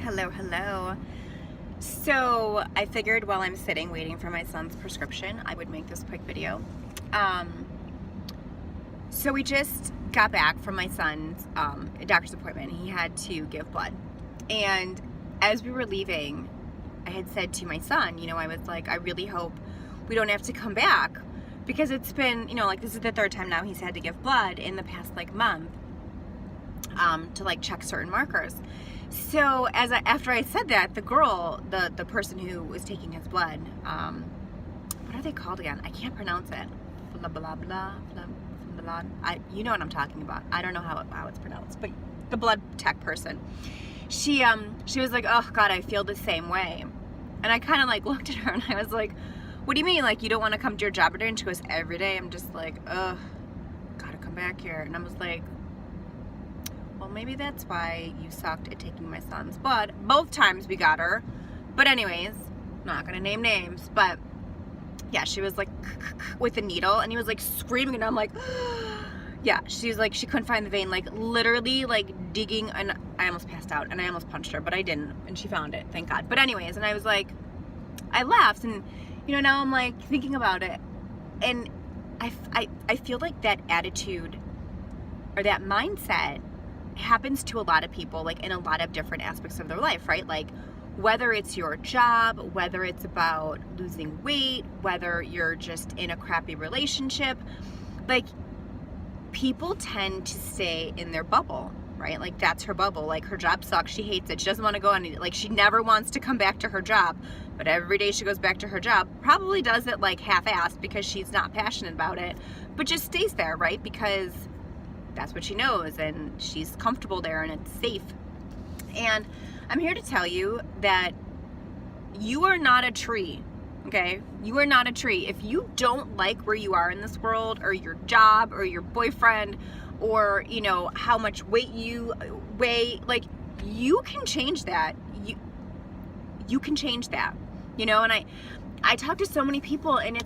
Hello, hello. So I figured while I'm sitting waiting for my son's prescription, I would make this quick video. Um, so we just got back from my son's doctor's appointment. He had to give blood. And as we were leaving, I had said to my son, I was like, I really hope we don't have to come back because it's been, this is the third time now he's had to give blood in the past month to check certain markers. So after I said that, the girl, the person who was taking his blood, what are they called again? I can't pronounce it. Blah blah blah blah blah. You know what I'm talking about. I don't know how it's pronounced, but the blood tech person. She was like, oh God, I feel the same way. And I kind of looked at her and I was like, what do you mean? You don't want to come to your job today? And she goes, every day I'm just like, ugh, gotta come back here. And I was like, well, maybe that's why you sucked at taking my son's blood. Both times we got her. But anyways, not gonna name names, but yeah, she was with a needle and he was screaming and I'm like, yeah, she was she couldn't find the vein, literally digging, and I almost passed out and I almost punched her, but I didn't, and she found it, thank God. But anyways, and I was I laughed, and now I'm thinking about it, and I feel that attitude or that mindset happens to a lot of people in a lot of different aspects of their life, right? Whether it's your job, whether it's about losing weight, whether you're just in a crappy relationship, people tend to stay in their bubble, right? That's her bubble. Her job sucks, she hates it, she doesn't want to go on it, she never wants to come back to her job, but every day she goes back to her job, probably does it half-assed because she's not passionate about it, but just stays there, right? Because that's what she knows and she's comfortable there and it's safe. And I'm here to tell you that you are not a tree, okay? You are not a tree. If you don't like where you are in this world, or your job, or your boyfriend, or how much weight you weigh, you can change that. You can change that, and I talk to so many people and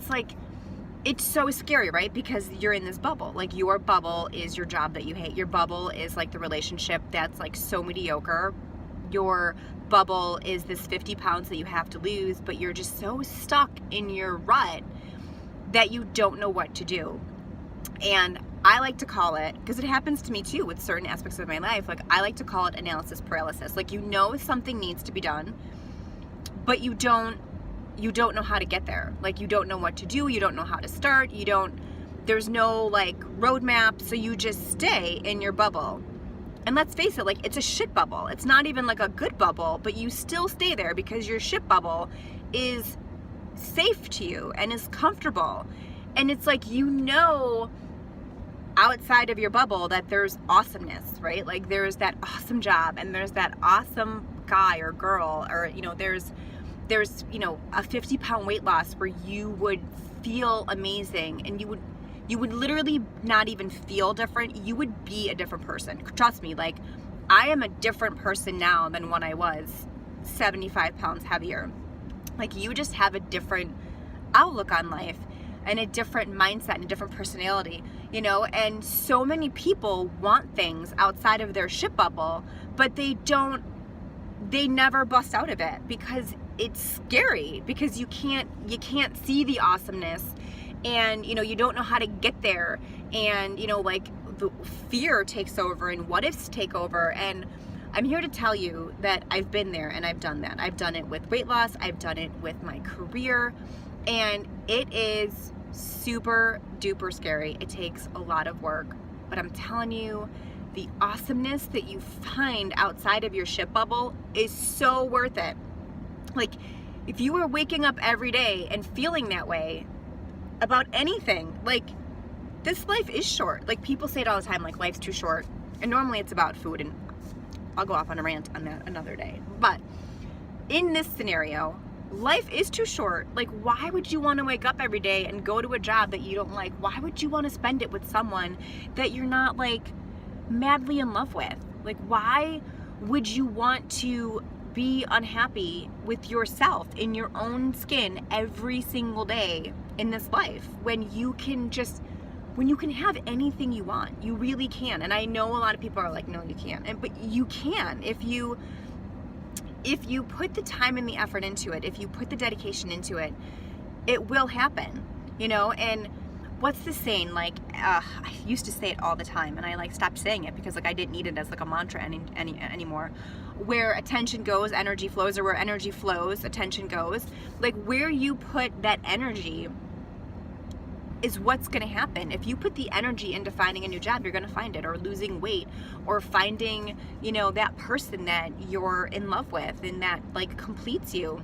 it's so scary, right? Because you're in this bubble. Your bubble is your job that you hate. Your bubble is the relationship that's so mediocre. Your bubble is this 50 pounds that you have to lose, but you're just so stuck in your rut that you don't know what to do. And I like to call it, because it happens to me too with certain aspects of my life, I like to call it analysis paralysis. Something needs to be done, but you don't know how to get there. You don't know what to do, you don't know how to start, there's no roadmap, so you just stay in your bubble. And let's face it, it's a shit bubble. It's not even a good bubble, but you still stay there because your shit bubble is safe to you and is comfortable. And it's outside of your bubble that there's awesomeness, right? There's that awesome job and there's that awesome guy or girl, or there's a 50-pound weight loss where you would feel amazing and you would literally not even feel different. You would be a different person. Trust me, I am a different person now than when I was 75 pounds heavier. You just have a different outlook on life and a different mindset and a different personality, and so many people want things outside of their shit bubble, but they never bust out of it because it's scary, because you can't see the awesomeness, and you don't know how to get there, and the fear takes over and what ifs take over. And I'm here to tell you that I've been there and I've done that. I've done it with weight loss, I've done it with my career, and it is super duper scary. It takes a lot of work, but I'm telling you, the awesomeness that you find outside of your shit bubble is so worth it. If you were waking up every day and feeling that way about anything, this life is short. People say it all the time, life's too short, and normally it's about food, and I'll go off on a rant on that another day. But in this scenario, life is too short. Why would you want to wake up every day and go to a job that you don't like? Why would you want to spend it with someone that you're not madly in love with? Why would you want to be unhappy with yourself in your own skin every single day in this life when you can have anything you want? You really can. And I know a lot of people are no, you can't. But you can if you if you put the time and the effort into it, if you put the dedication into it, it will happen, you know. And what's the saying, like, I used to say it all the time, and I like stopped saying it because like I didn't need it as like a mantra anymore. Where attention goes, energy flows, or where energy flows, attention goes. Like, where you put that energy is what's going to happen. If you put the energy into finding a new job, you're going to find it, or losing weight, or finding, you know, that person that you're in love with and that like completes you.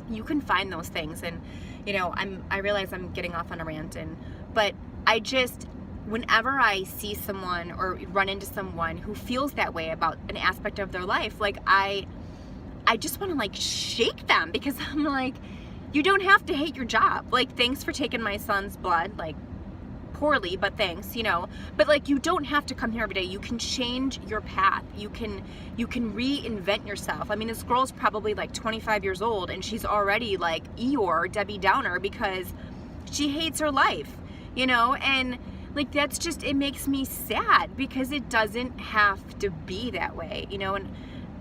You can find those things. And you know, I realize I'm getting off on a rant, but I just, whenever I see someone or run into someone who feels that way about an aspect of their life, like I just want to like shake them, because I'm like, you don't have to hate your job. Like, thanks for taking my son's blood, like poorly, but thanks, you know. But like, you don't have to come here every day. You can change your path. You can reinvent yourself. I mean, this girl's probably like 25 years old and she's already like Eeyore, Debbie Downer, because she hates her life, you know. And like, that's just, it makes me sad, because it doesn't have to be that way, you know. And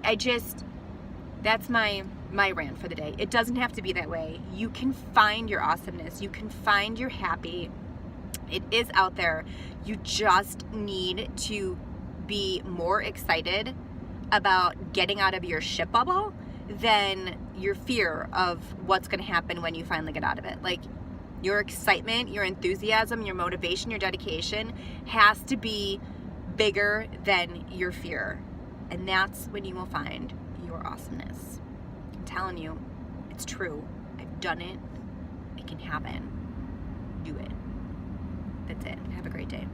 I just, that's my rant for the day. It doesn't have to be that way. You can find your awesomeness. You can find your happy. It is out there. You just need to be more excited about getting out of your shit bubble than your fear of what's going to happen when you finally get out of it. Like, your excitement, your enthusiasm, your motivation, your dedication has to be bigger than your fear. And that's when you will find your awesomeness. I'm telling you, it's true. I've done it. It can happen. Do it. That's it. Have a great day.